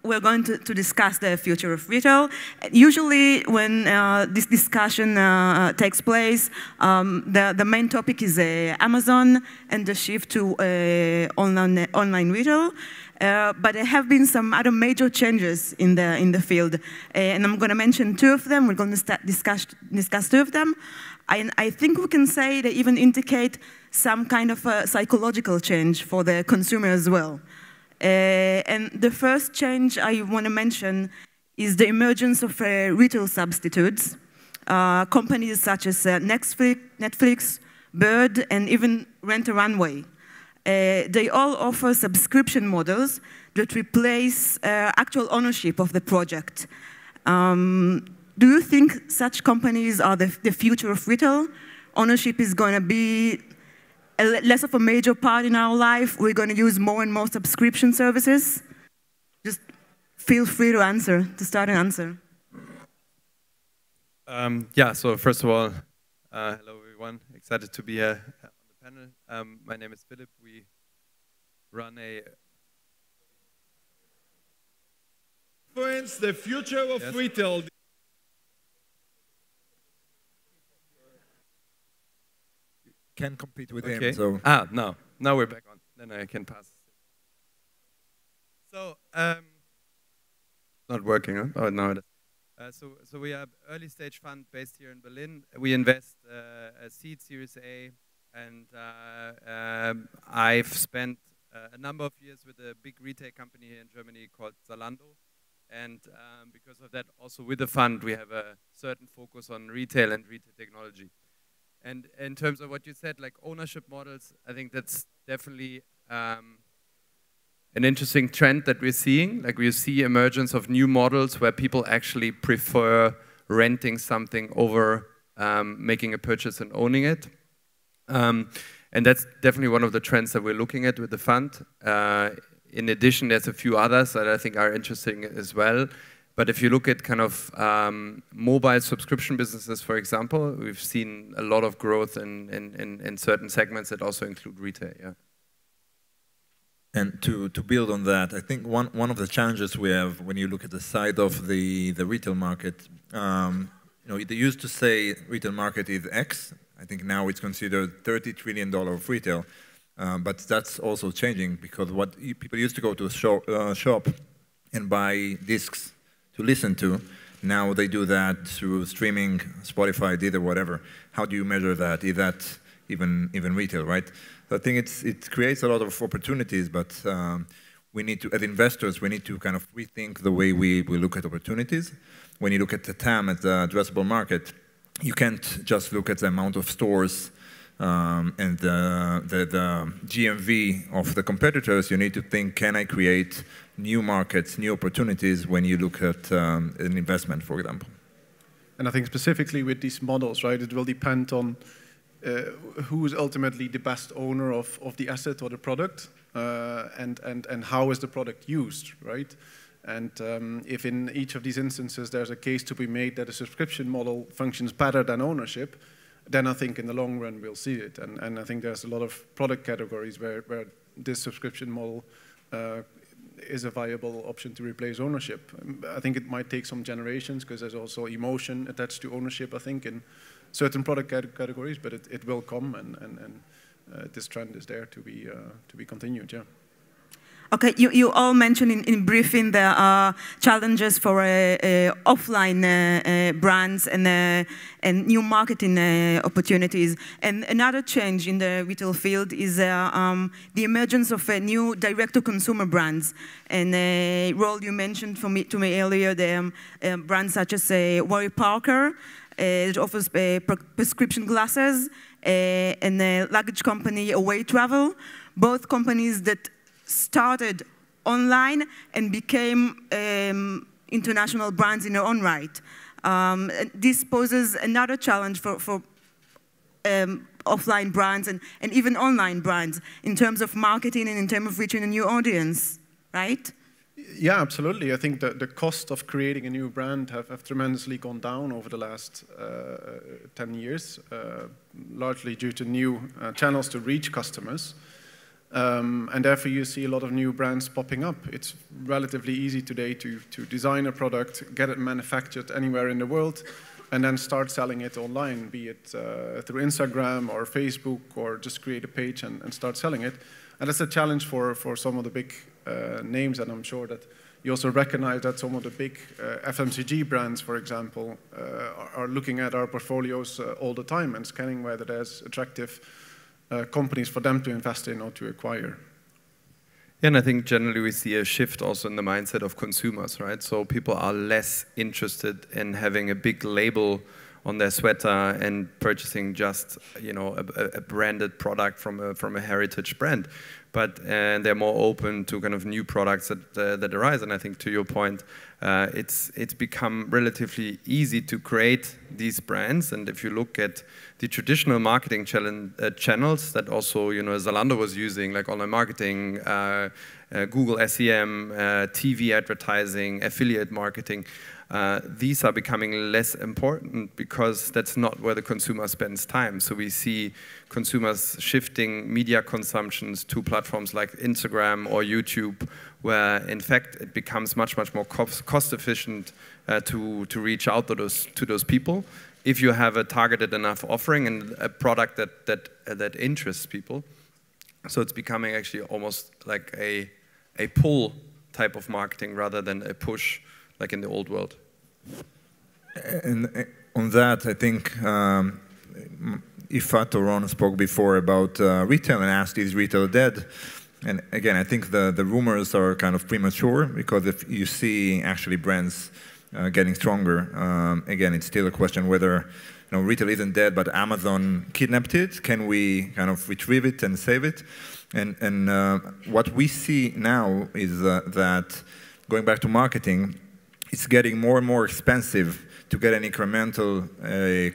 we're going to discuss the future of retail. Usually when this discussion takes place, the main topic is Amazon and the shift to online retail. But there have been some other major changes in the field. And I'm going to mention two of them. We're going to discuss two of them. I think we can say they even indicate some kind of a psychological change for the consumer as well. And the first change I want to mention is the emergence of retail substitutes. Companies such as Netflix, Bird, and even Rent a Runway. They all offer subscription models that replace actual ownership of the project. Do you think such companies are the future of retail? Ownership is going to be less of a major part in our life. We're going to use more and more subscription services. Just feel free to answer, to start an answer. Yeah, so first of all, hello everyone. Excited to be here on the panel. My name is Philip. We run a... Influence the future of retail. Can compete with okay. him. So. Now we're back on. Then I can pass. So, not working, huh? Oh, no, it is. So we are an early stage fund based here in Berlin. We invest a seed Series A, and I've spent a number of years with a big retail company here in Germany called Zalando. And because of that, also with the fund, we have a certain focus on retail and retail technology. And in terms of what you said, like ownership models, I think that's definitely an interesting trend that we're seeing. Like we see emergence of new models where people actually prefer renting something over making a purchase and owning it. And that's definitely one of the trends that we're looking at with the fund. In addition, there's a few others that I think are interesting as well. But if you look at kind of mobile subscription businesses, for example, we've seen a lot of growth in certain segments that also include retail. Yeah. And to build on that, I think one of the challenges we have when you look at the side of the retail market, they used to say retail market is X. I think now it's considered $30 trillion of retail. But that's also changing because what people used to go to a shop and buy discs to listen to, now they do that through streaming, Spotify, Deezer, whatever. How do you measure that? Is that even retail, right? So I think it creates a lot of opportunities, but we need to, as investors, we need to kind of rethink the way we look at opportunities. When you look at the TAM, at the addressable market, you can't just look at the amount of stores and the GMV of the competitors. You need to think, can I create new markets, new opportunities when you look at an investment, for example? And I think specifically with these models, right, it will depend on who is ultimately the best owner of the asset or the product, and how is the product used, right? And if in each of these instances there's a case to be made that a subscription model functions better than ownership, then I think in the long run we'll see it. And I think there's a lot of product categories where this subscription model is a viable option to replace ownership. I think it might take some generations because there's also emotion attached to ownership, I think, in certain product categories, but it will come, and this trend is there to be continued, yeah. Okay, you all mentioned in briefing the challenges for offline brands and new marketing opportunities. And another change in the retail field is the emergence of new direct-to-consumer brands. And Roel, you mentioned to me earlier the brands such as Warby Parker, it offers prescription glasses, and the luggage company Away Travel, both companies that started online and became international brands in their own right. This poses another challenge for offline brands and even online brands in terms of marketing and in terms of reaching a new audience, right? Yeah, absolutely. I think that the cost of creating a new brand have tremendously gone down over the last 10 years, largely due to new channels to reach customers. And therefore, you see a lot of new brands popping up. It's relatively easy today to design a product, get it manufactured anywhere in the world, and then start selling it online, be it through Instagram or Facebook, or just create a page and start selling it. And that's a challenge for some of the big names, and I'm sure that you also recognize that some of the big FMCG brands, for example, are looking at our portfolios all the time and scanning whether there's attractive companies for them to invest in or to acquire. Yeah, and I think generally we see a shift also in the mindset of consumers, right? So people are less interested in having a big label on their sweater and purchasing just, you know, a branded product from a heritage brand, but they're more open to kind of new products that arise. And I think to your point, it's become relatively easy to create these brands. And if you look at the traditional marketing channels that also, you know, Zalando was using, like online marketing, Google SEM, TV advertising, affiliate marketing, these are becoming less important because that's not where the consumer spends time. So we see consumers shifting media consumptions to platforms like Instagram or YouTube, where in fact it becomes much more cost efficient to reach out to those people if you have a targeted enough offering and a product that interests people. So it's becoming actually almost like a pull type of marketing rather than a push like in the old world. And on that, I think Ifat or Ron spoke before about retail and asked, is retail dead? And again, I think the rumors are kind of premature, because if you see actually brands getting stronger, again, it's still a question whether, you know, retail isn't dead, but Amazon kidnapped it. Can we kind of retrieve it and save it? And what we see now is that, going back to marketing, it's getting more and more expensive to get an incremental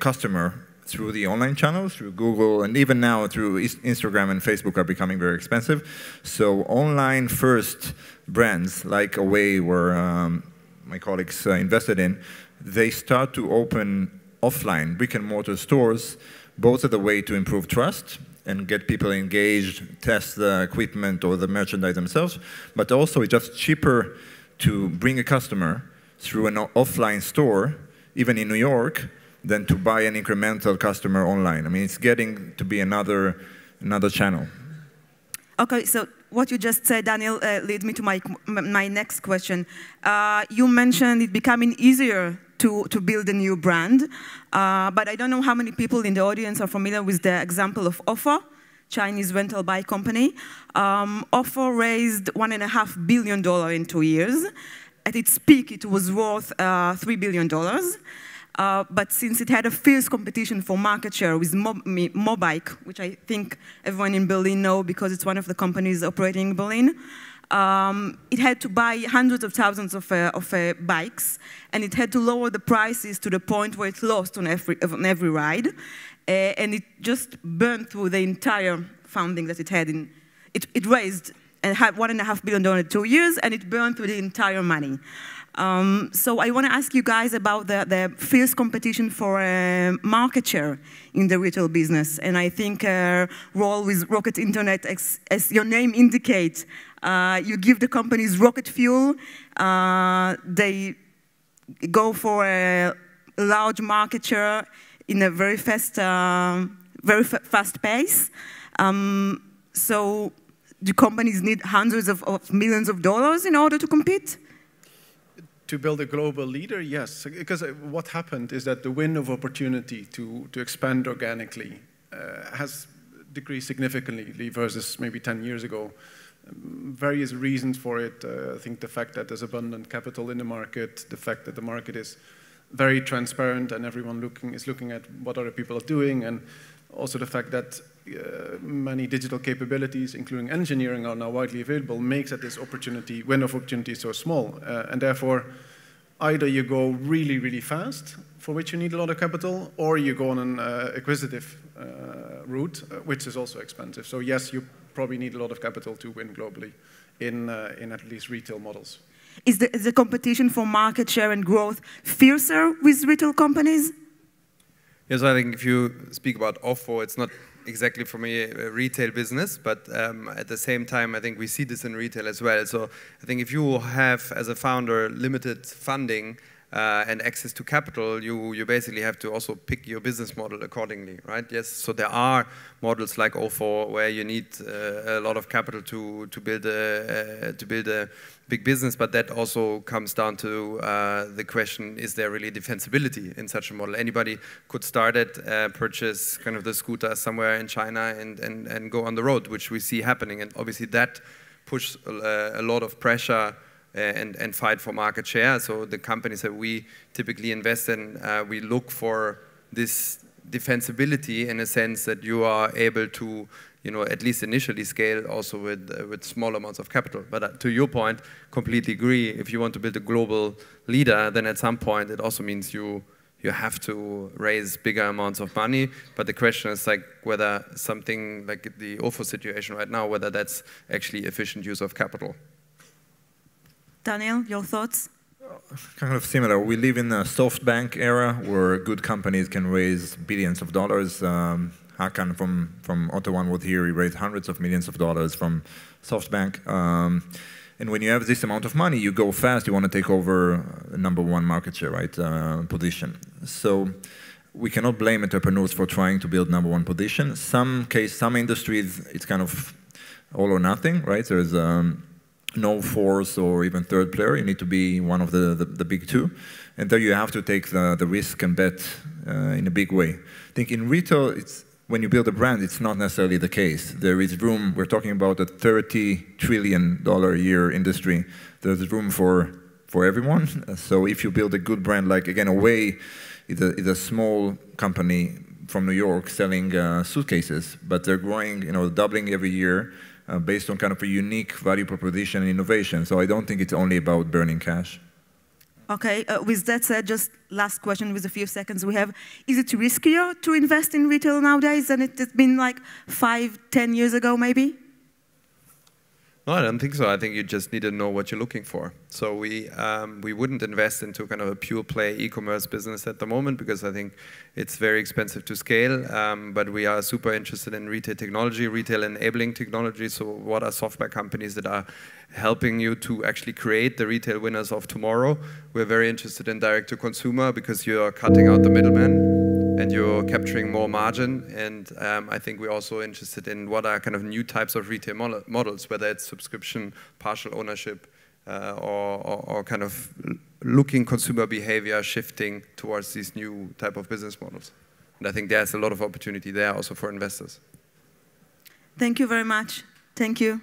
customer through the online channels, through Google, and even now through Instagram and Facebook are becoming very expensive. So online first brands, like Away, where my colleagues invested in, they start to open offline brick and mortar stores, both as a way to improve trust and get people engaged, test the equipment or the merchandise themselves, but also it's just cheaper to bring a customer through an offline store, even in New York, than to buy an incremental customer online. I mean, it's getting to be another channel. Okay, so what you just said, Daniel, leads me to my next question. You mentioned it becoming easier to build a new brand, but I don't know how many people in the audience are familiar with the example of Offer, Chinese rental bike company. Offer raised $1.5 billion in 2 years. At its peak, it was worth $3 billion. But since it had a fierce competition for market share with Mobike, which I think everyone in Berlin know because it's one of the companies operating in Berlin, it had to buy hundreds of thousands of bikes, and it had to lower the prices to the point where it lost on every ride. And it just burned through the entire funding that it had. It raised and had $1.5 billion in 2 years, and it burned through the entire money. So I want to ask you guys about the fierce competition for market share in the retail business. And I think role with Rocket Internet, as your name indicates, you give the companies rocket fuel. They go for a large market share in a very fast pace. So do companies need hundreds of millions of dollars in order to compete? To build a global leader, yes. Because what happened is that the window of opportunity to expand organically has decreased significantly versus maybe 10 years ago. Various reasons for it. I think the fact that there's abundant capital in the market, the fact that the market is very transparent and everyone is looking at what other people are doing, and also the fact that many digital capabilities, including engineering, are now widely available, makes that this window of opportunity so small. And therefore, either you go really, really fast, for which you need a lot of capital, or you go on an acquisitive route, which is also expensive. So yes, you probably need a lot of capital to win globally in at least retail models. Is the competition for market share and growth fiercer with retail companies? Yes, I think if you speak about Offer, it's not exactly from a retail business, but at the same time, I think we see this in retail as well. So I think if you have, as a founder, limited funding and access to capital, you basically have to also pick your business model accordingly, right? Yes, so there are models like O4 where you need a lot of capital to build a big business, but that also comes down to the question, is there really defensibility in such a model? Anybody could start it, purchase kind of the scooter somewhere in China and go on the road, which we see happening, and obviously that pushes a lot of pressure and fight for market share. So the companies that we typically invest in, we look for this defensibility in a sense that you are able to, at least initially scale also with small amounts of capital. But to your point, completely agree. If you want to build a global leader, then at some point it also means you have to raise bigger amounts of money. But the question is like whether something like the OFO situation right now, whether that's actually efficient use of capital. Daniel, your thoughts? Kind of similar. We live in a SoftBank era where good companies can raise billions of dollars. Hakan from Otto1 was here. He raised hundreds of millions of dollars from SoftBank. And when you have this amount of money, you go fast. You want to take over #1 market share, right, position. So we cannot blame entrepreneurs for trying to build #1 position. Some industries, it's kind of all or nothing, right? There's no fourth or even third player. You need to be one of the big two. And there you have to take the risk and bet in a big way. I think in retail, when you build a brand, it's not necessarily the case. There is room. We're talking about a $30 trillion a year industry. There's room for everyone. So if you build a good brand, like again, Away is a small company from New York selling suitcases, but they're growing, doubling every year. Based on kind of a unique value proposition and innovation. So I don't think it's only about burning cash. Okay, with that said, just last question with a few seconds we have. Is it riskier to invest in retail nowadays than it has been like 5, 10 years ago maybe? No, I don't think so. I think you just need to know what you're looking for. So we wouldn't invest into kind of a pure play e-commerce business at the moment because I think it's very expensive to scale. But we are super interested in retail technology, retail enabling technology. So what are software companies that are helping you to actually create the retail winners of tomorrow? We're very interested in direct to consumer because you are cutting out the middleman and you're capturing more margin. And I think we're also interested in what are kind of new types of retail models, whether it's subscription, partial ownership, or kind of looking consumer behavior shifting towards these new type of business models. And I think there's a lot of opportunity there also for investors. Thank you very much. Thank you.